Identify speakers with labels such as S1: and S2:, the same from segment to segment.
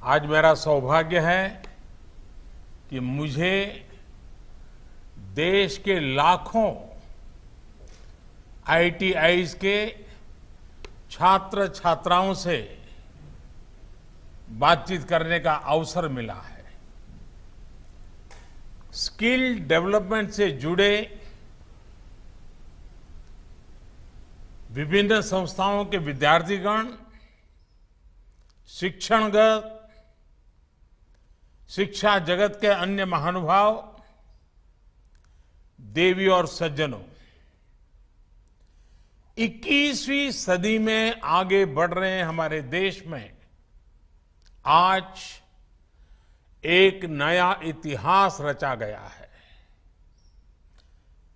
S1: आज मेरा सौभाग्य है कि मुझे देश के लाखों आईटीआईज के छात्र छात्राओं से बातचीत करने का अवसर मिला है। स्किल डेवलपमेंट से जुड़े विभिन्न संस्थाओं के विद्यार्थीगण, शिक्षणगत, शिक्षा जगत के अन्य महानुभाव, देवी और सज्जनों, 21वीं सदी में आगे बढ़ रहे हैं हमारे देश में आज एक नया इतिहास रचा गया है।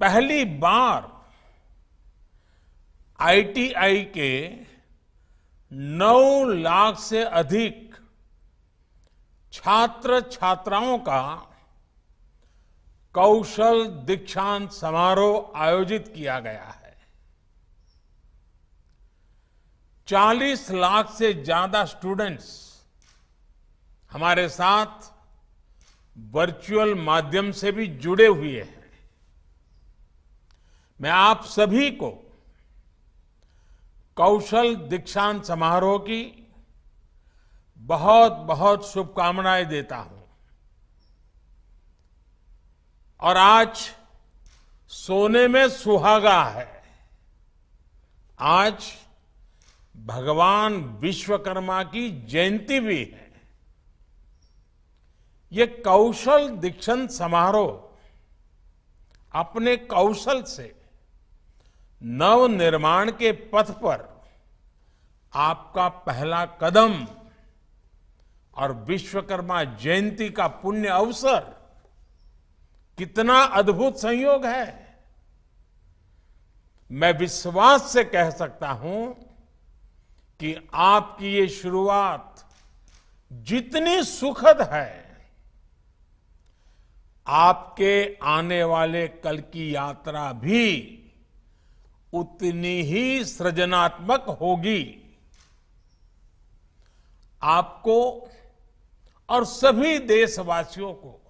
S1: पहली बार आईटीआई के 9 लाख से अधिक छात्र छात्राओं का कौशल दीक्षांत समारोह आयोजित किया गया है। 40 लाख से ज्यादा स्टूडेंट्स हमारे साथ वर्चुअल माध्यम से भी जुड़े हुए हैं। मैं आप सभी को कौशल दीक्षांत समारोह की बहुत बहुत शुभकामनाएं देता हूं। और आज सोने में सुहागा है। आज भगवान विश्वकर्मा की जयंती भी है। ये कौशल दीक्षांत समारोह अपने कौशल से नव निर्माण के पथ पर आपका पहला कदम और विश्वकर्मा जयंती का पुण्य अवसर कितना अद्भुत संयोग है। मैं विश्वास से कह सकता हूं कि आपकी ये शुरुआत जितनी सुखद है, आपके आने वाले कल की यात्रा भी उतनी ही सृजनात्मक होगी। आपको और सभी देशवासियों को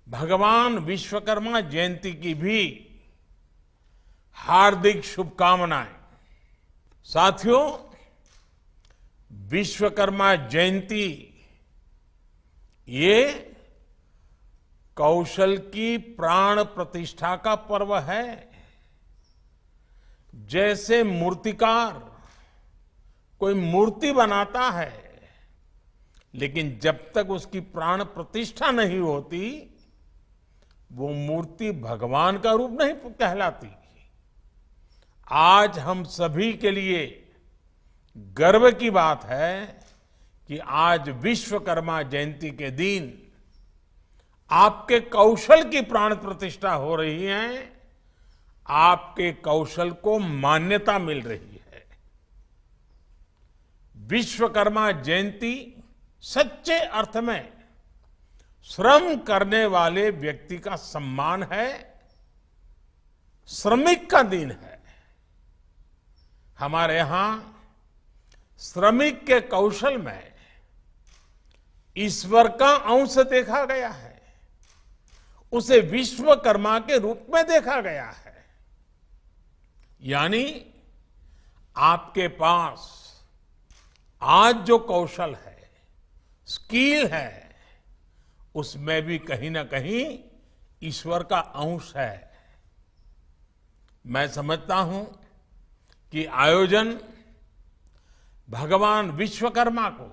S1: भगवान विश्वकर्मा जयंती की भी हार्दिक शुभकामनाएं। साथियों, विश्वकर्मा जयंती ये कौशल की प्राण प्रतिष्ठा का पर्व है। जैसे मूर्तिकार कोई मूर्ति बनाता है, लेकिन जब तक उसकी प्राण प्रतिष्ठा नहीं होती, वो मूर्ति भगवान का रूप नहीं कहलाती। आज हम सभी के लिए गर्व की बात है कि आज विश्वकर्मा जयंती के दिन आपके कौशल की प्राण प्रतिष्ठा हो रही है। आपके कौशल को मान्यता मिल रही है। विश्वकर्मा जयंती सच्चे अर्थ में श्रम करने वाले व्यक्ति का सम्मान है, श्रमिक का दिन है। हमारे यहां श्रमिक के कौशल में ईश्वर का अंश देखा गया है। उसे विश्वकर्मा के रूप में देखा गया है। यानी आपके पास आज जो कौशल है, स्किल है, उसमें भी कहीं ना कहीं ईश्वर का अंश है। मैं समझता हूं कि आयोजन भगवान विश्वकर्मा को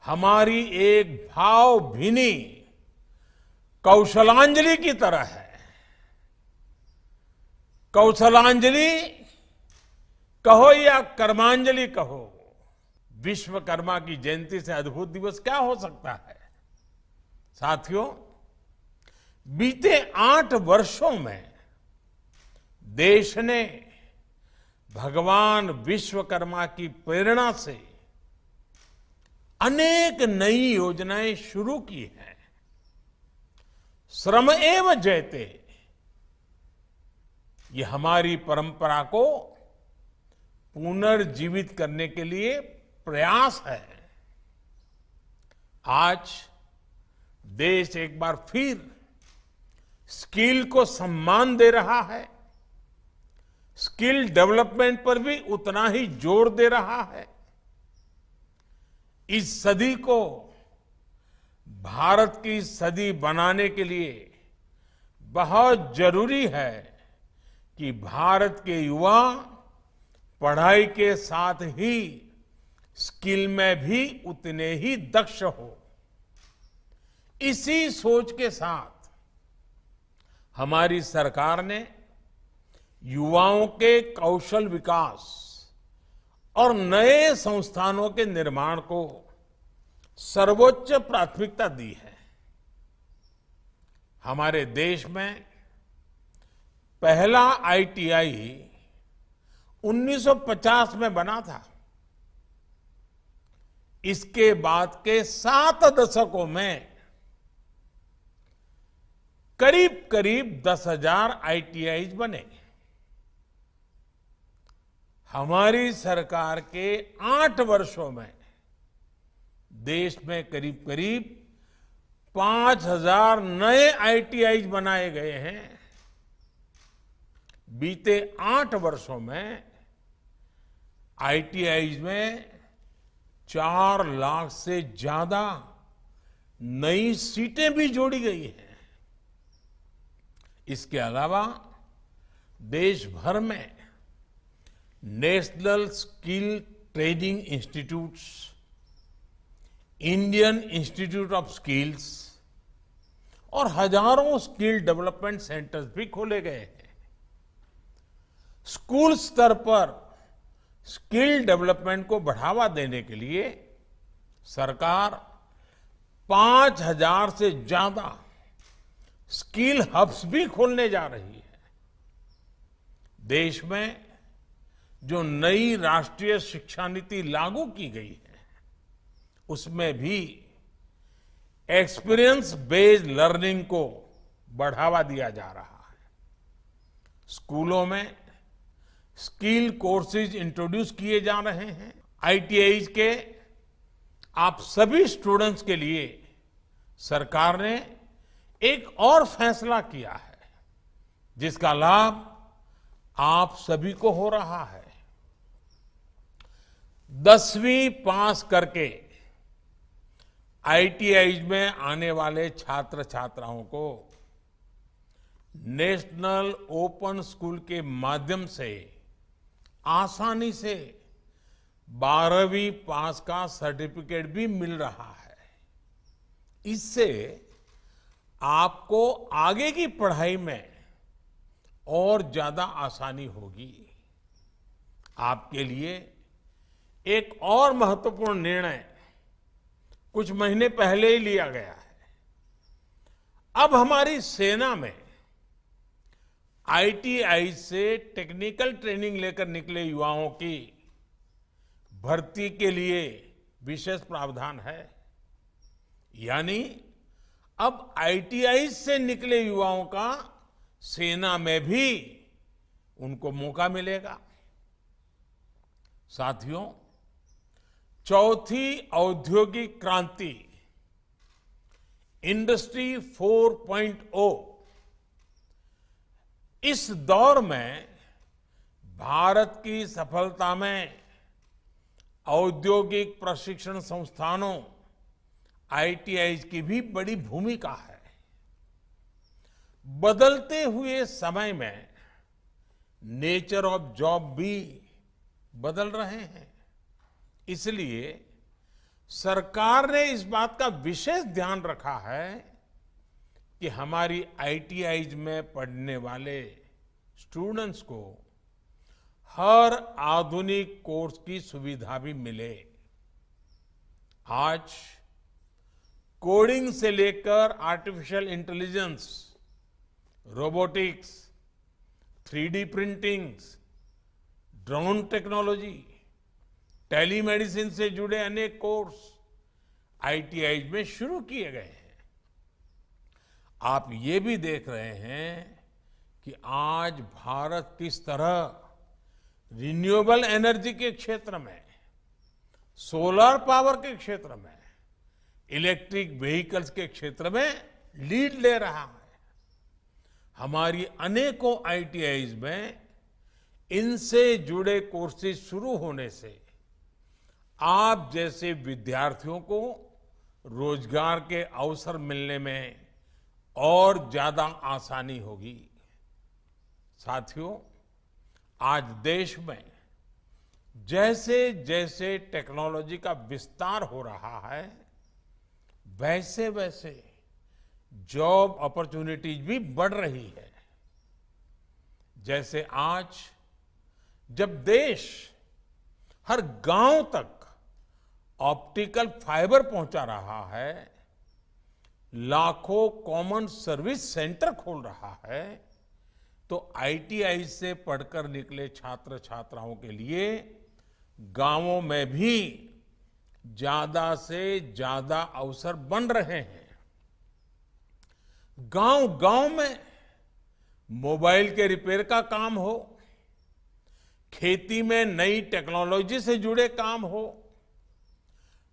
S1: हमारी एक भावभीनी कौशलांजलि की तरह है। कौशलांजलि कहो या कर्मांजलि कहो, विश्वकर्मा की जयंती से अद्भुत दिवस क्या हो सकता है। साथियों, बीते 8 वर्षों में देश ने भगवान विश्वकर्मा की प्रेरणा से अनेक नई योजनाएं शुरू की हैं। श्रम एव जयते, ये हमारी परंपरा को पुनर्जीवित करने के लिए प्रयास है। आज देश एक बार फिर स्किल को सम्मान दे रहा है, स्किल डेवलपमेंट पर भी उतना ही जोर दे रहा है। इस सदी को भारत की सदी बनाने के लिए बहुत जरूरी है कि भारत के युवा पढ़ाई के साथ ही स्किल में भी उतने ही दक्ष हो। इसी सोच के साथ हमारी सरकार ने युवाओं के कौशल विकास और नए संस्थानों के निर्माण को सर्वोच्च प्राथमिकता दी है। हमारे देश में पहला आईटीआई 1950 में बना था। इसके बाद के 7 दशकों में करीब करीब 10,000 आईटीआई बने। हमारी सरकार के 8 वर्षों में देश में करीब करीब 5,000 नए आईटीआई बनाए गए हैं। बीते 8 वर्षों में आईटीआई में 4 लाख से ज्यादा नई सीटें भी जोड़ी गई हैं। इसके अलावा देश भर में national skill training institutes, Indian institute of skills और हजारों स्किल डेवलपमेंट सेंटर्स भी खोले गए हैं। स्कूल स्तर पर स्किल डेवलपमेंट को बढ़ावा देने के लिए सरकार 5,000 से ज्यादा स्किल हब्स भी खोलने जा रही है। देश में जो नई राष्ट्रीय शिक्षा नीति लागू की गई है, उसमें भी एक्सपीरियंस बेस्ड लर्निंग को बढ़ावा दिया जा रहा है। स्कूलों में स्किल कोर्सेज इंट्रोड्यूस किए जा रहे हैं। आईटीआई के आप सभी स्टूडेंट्स के लिए सरकार ने एक और फैसला किया है, जिसका लाभ आप सभी को हो रहा है। 10वीं पास करके आईटीआई में आने वाले छात्र छात्राओं को नेशनल ओपन स्कूल के माध्यम से आसानी से 12वीं पास का सर्टिफिकेट भी मिल रहा है। इससे आपको आगे की पढ़ाई में और ज्यादा आसानी होगी। आपके लिए एक और महत्वपूर्ण निर्णय कुछ महीने पहले ही लिया गया है। अब हमारी सेना में आईटीआई से टेक्निकल ट्रेनिंग लेकर निकले युवाओं की भर्ती के लिए विशेष प्रावधान है। यानी अब आईटीआई से निकले युवाओं का सेना में भी उनको मौका मिलेगा। साथियों, चौथी औद्योगिक क्रांति इंडस्ट्री 4.0 इस दौर में भारत की सफलता में औद्योगिक प्रशिक्षण संस्थानों आईटीआई की भी बड़ी भूमिका है। बदलते हुए समय में नेचर ऑफ जॉब भी बदल रहे हैं। इसलिए सरकार ने इस बात का विशेष ध्यान रखा है कि हमारी आईटीआई में पढ़ने वाले स्टूडेंट्स को हर आधुनिक कोर्स की सुविधा भी मिले। आज कोडिंग से लेकर artificial intelligence, robotics, 3D printing, drone technology, telemedicine से जुड़े अनेक कोर्स आईटीआई में शुरू किए गए हैं। आप ये भी देख रहे हैं कि आज भारत किस तरह रिन्यूएबल एनर्जी के क्षेत्र में, सोलर पावर के क्षेत्र में इलेक्ट्रिक व्हीकल्स के क्षेत्र में लीड ले रहा है। हमारी अनेकों आईटीआईज में इनसे जुड़े कोर्सेज शुरू होने से आप जैसे विद्यार्थियों को रोजगार के अवसर मिलने में और ज्यादा आसानी होगी। साथियों, आज देश में जैसे जैसे टेक्नोलॉजी का विस्तार हो रहा है, वैसे वैसे जॉब अपॉर्चुनिटीज भी बढ़ रही है। जैसे आज जब देश हर गांव तक ऑप्टिकल फाइबर पहुंचा रहा है, लाखों कॉमन सर्विस सेंटर खोल रहा है, तो आईटीआई से पढ़कर निकले छात्र छात्राओं के लिए गांवों में भी ज्यादा से ज्यादा अवसर बन रहे हैं। गांव गांव में मोबाइल के रिपेयर का काम हो, खेती में नई टेक्नोलॉजी से जुड़े काम हो,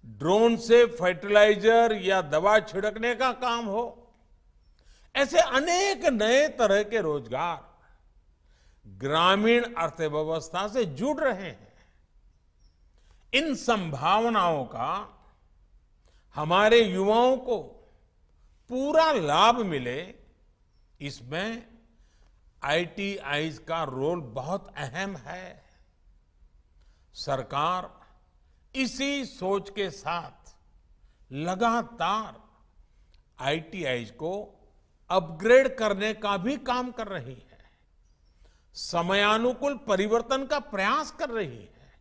S1: ड्रोन से फर्टिलाइजर या दवा छिड़कने का काम हो, ऐसे अनेक नए तरह के रोजगार ग्रामीण अर्थव्यवस्था से जुड़ रहे हैं। इन संभावनाओं का हमारे युवाओं को पूरा लाभ मिले, इसमें आईटीआईज का रोल बहुत अहम है। सरकार इसी सोच के साथ लगातार आईटीआईज को अपग्रेड करने का भी काम कर रही है, समयानुकूल परिवर्तन का प्रयास कर रही है।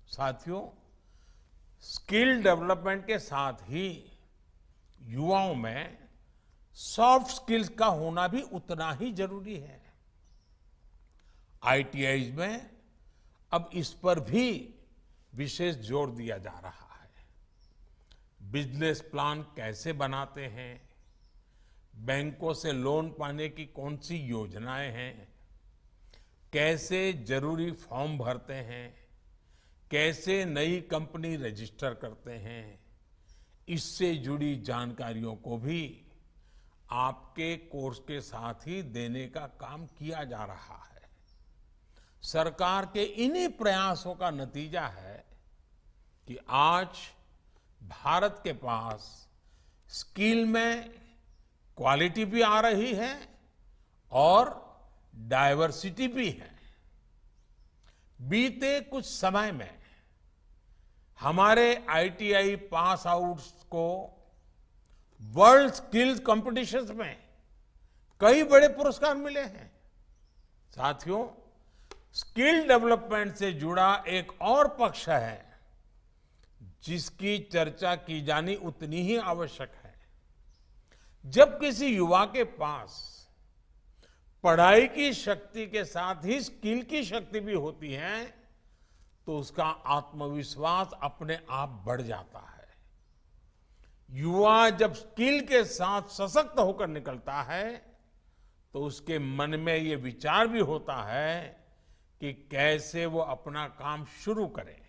S1: साथियों, स्किल डेवलपमेंट के साथ ही युवाओं में सॉफ्ट स्किल्स का होना भी उतना ही जरूरी है। आईटीआईज में अब इस पर भी विशेष जोर दिया जा रहा है। बिजनेस प्लान कैसे बनाते हैं, बैंकों से लोन पाने की कौन सी योजनाएं हैं, कैसे जरूरी फॉर्म भरते हैं, कैसे नई कंपनी रजिस्टर करते हैं, इससे जुड़ी जानकारियों को भी आपके कोर्स के साथ ही देने का काम किया जा रहा है। सरकार के इन्हीं प्रयासों का नतीजा है कि आज भारत के पास स्किल में क्वालिटी भी आ रही है और डाइवर्सिटी भी है। बीते कुछ समय में हमारे आईटीआई पास आउट्स को वर्ल्ड स्किल्स कॉम्पिटिशन्स में कई बड़े पुरस्कार मिले हैं। साथियों, स्किल डेवलपमेंट से जुड़ा एक और पक्ष है जिसकी चर्चा की जानी उतनी ही आवश्यक है। जब किसी युवा के पास पढ़ाई की शक्ति के साथ ही स्किल की शक्ति भी होती है, तो उसका आत्मविश्वास अपने आप बढ़ जाता है। युवा जब स्किल के साथ सशक्त होकर निकलता है, तो उसके मन में ये विचार भी होता है कि कैसे वो अपना काम शुरू करे।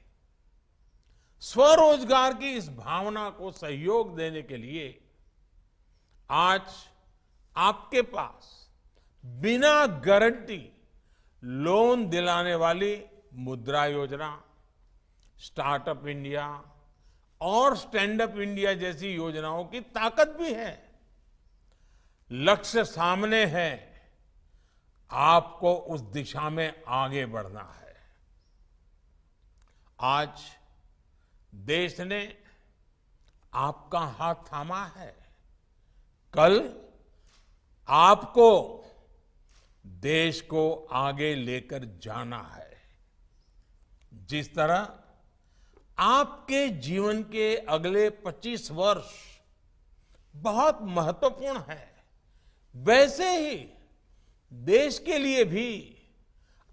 S1: स्वरोजगार की इस भावना को सहयोग देने के लिए आज आपके पास बिना गारंटी लोन दिलाने वाली मुद्रा योजना, स्टार्टअप इंडिया और स्टैंड अप इंडिया जैसी योजनाओं की ताकत भी है। लक्ष्य सामने है, आपको उस दिशा में आगे बढ़ना है। आज देश ने आपका हाथ थामा है, कल आपको देश को आगे लेकर जाना है। जिस तरह आपके जीवन के अगले 25 वर्ष बहुत महत्वपूर्ण है, वैसे ही देश के लिए भी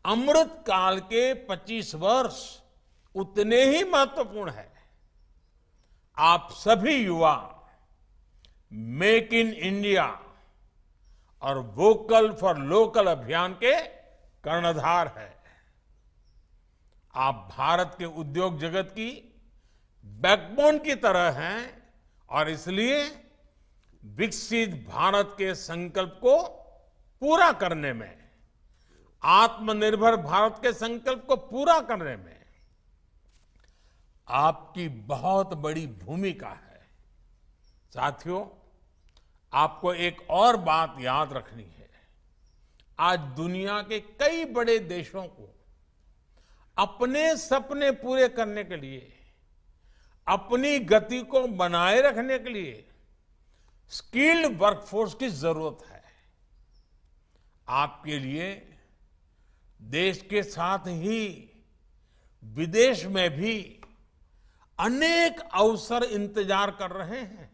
S1: अमृत काल के 25 वर्ष उतने ही महत्वपूर्ण है। आप सभी युवा मेक इन इंडिया और वोकल फॉर लोकल अभियान के कर्णधार है। आप भारत के उद्योग जगत की बैकबोन की तरह हैं और इसलिए विकसित भारत के संकल्प को पूरा करने में, आत्मनिर्भर भारत के संकल्प को पूरा करने में आपकी बहुत बड़ी भूमिका है। साथियों, आपको एक और बात याद रखनी है। आज दुनिया के कई बड़े देशों को अपने सपने पूरे करने के लिए, अपनी गति को बनाए रखने के लिए स्किल्ड वर्कफोर्स की जरूरत है। आपके लिए देश के साथ ही विदेश में भी अनेक अवसर इंतजार कर रहे हैं।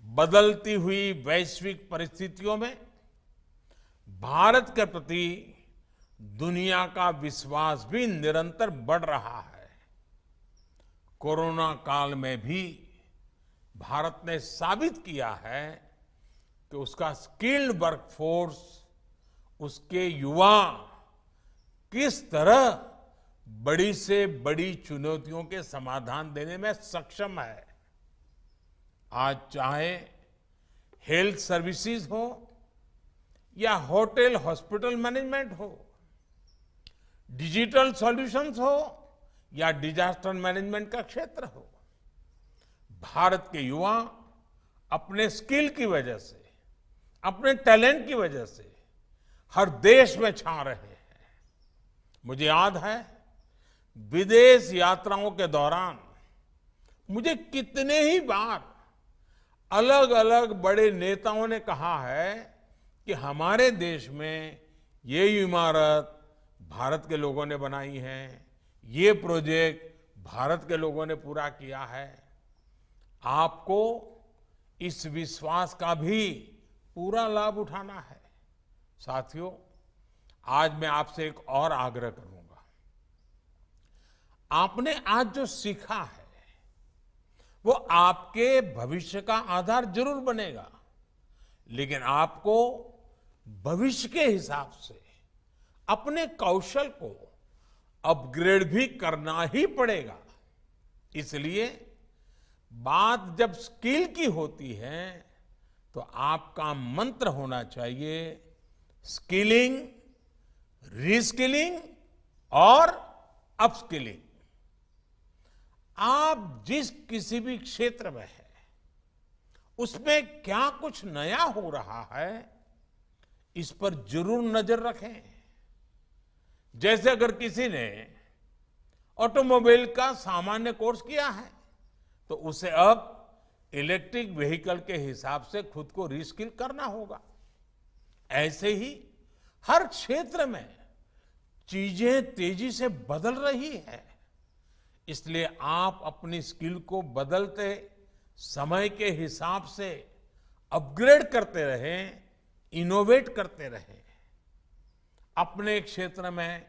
S1: बदलती हुई वैश्विक परिस्थितियों में भारत के प्रति दुनिया का विश्वास भी निरंतर बढ़ रहा है। कोरोना काल में भी भारत ने साबित किया है कि उसका स्किल्ड वर्कफोर्स, उसके युवा किस तरह बड़ी से बड़ी चुनौतियों के समाधान देने में सक्षम है। आज चाहे हेल्थ सर्विसेज हो या होटल हॉस्पिटल मैनेजमेंट हो, डिजिटल सॉल्यूशंस हो या डिजास्टर मैनेजमेंट का क्षेत्र हो, भारत के युवा अपने स्किल की वजह से, अपने टैलेंट की वजह से हर देश में छा रहे हैं। मुझे याद है, विदेश यात्राओं के दौरान मुझे कितने ही बार अलग अलग बड़े नेताओं ने कहा है कि हमारे देश में ये इमारत भारत के लोगों ने बनाई है, ये प्रोजेक्ट भारत के लोगों ने पूरा किया है। आपको इस विश्वास का भी पूरा लाभ उठाना है। साथियों, आज मैं आपसे एक और आग्रह करूंगा। आपने आज जो सीखा है वो आपके भविष्य का आधार जरूर बनेगा, लेकिन आपको भविष्य के हिसाब से अपने कौशल को अपग्रेड भी करना ही पड़ेगा। इसलिए बात जब स्किल की होती है तो आपका मंत्र होना चाहिए स्किलिंग, रीस्किलिंग और अपस्किलिंग। आप जिस किसी भी क्षेत्र में है उसमें क्या कुछ नया हो रहा है, इस पर जरूर नजर रखें। जैसे अगर किसी ने ऑटोमोबाइल का सामान्य कोर्स किया है तो उसे अब इलेक्ट्रिक व्हीकल के हिसाब से खुद को रीस्किल करना होगा। ऐसे ही हर क्षेत्र में चीजें तेजी से बदल रही है, इसलिए आप अपनी स्किल को बदलते समय के हिसाब से अपग्रेड करते रहें, इनोवेट करते रहें। अपने क्षेत्र में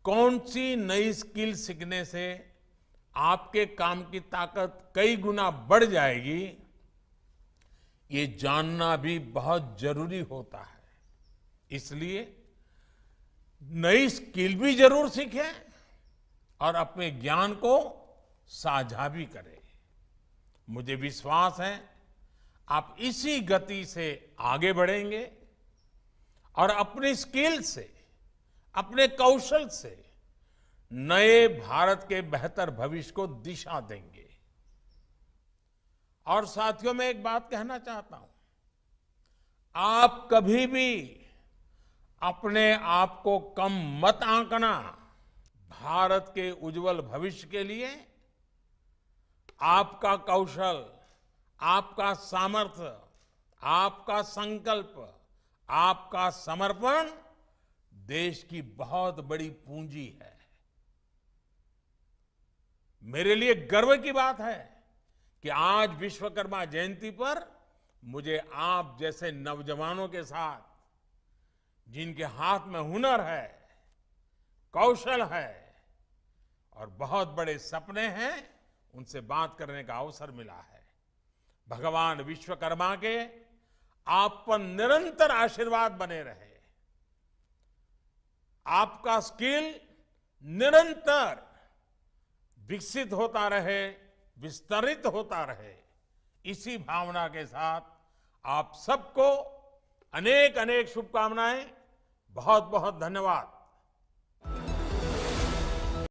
S1: कौन सी नई स्किल सीखने से आपके काम की ताकत कई गुना बढ़ जाएगी, ये जानना भी बहुत जरूरी होता है। इसलिए नई स्किल भी जरूर सीखें और अपने ज्ञान को साझा भी करें। मुझे विश्वास है आप इसी गति से आगे बढ़ेंगे और अपनी स्किल से, अपने कौशल से नए भारत के बेहतर भविष्य को दिशा देंगे। और साथियों, मैं एक बात कहना चाहता हूं, आप कभी भी अपने आप को कम मत आंकना। भारत के उज्जवल भविष्य के लिए आपका कौशल, आपका सामर्थ्य, आपका संकल्प, आपका समर्पण देश की बहुत बड़ी पूंजी है। मेरे लिए गर्व की बात है कि आज विश्वकर्मा जयंती पर मुझे आप जैसे नौजवानों के साथ, जिनके हाथ में हुनर है, कौशल है और बहुत बड़े सपने हैं, उनसे बात करने का अवसर मिला है। भगवान विश्वकर्मा के आप पर निरंतर आशीर्वाद बने रहे, आपका स्किल निरंतर विकसित होता रहे, विस्तरित होता रहे, इसी भावना के साथ आप सबको अनेक अनेक शुभकामनाएं। बहुत बहुत धन्यवाद।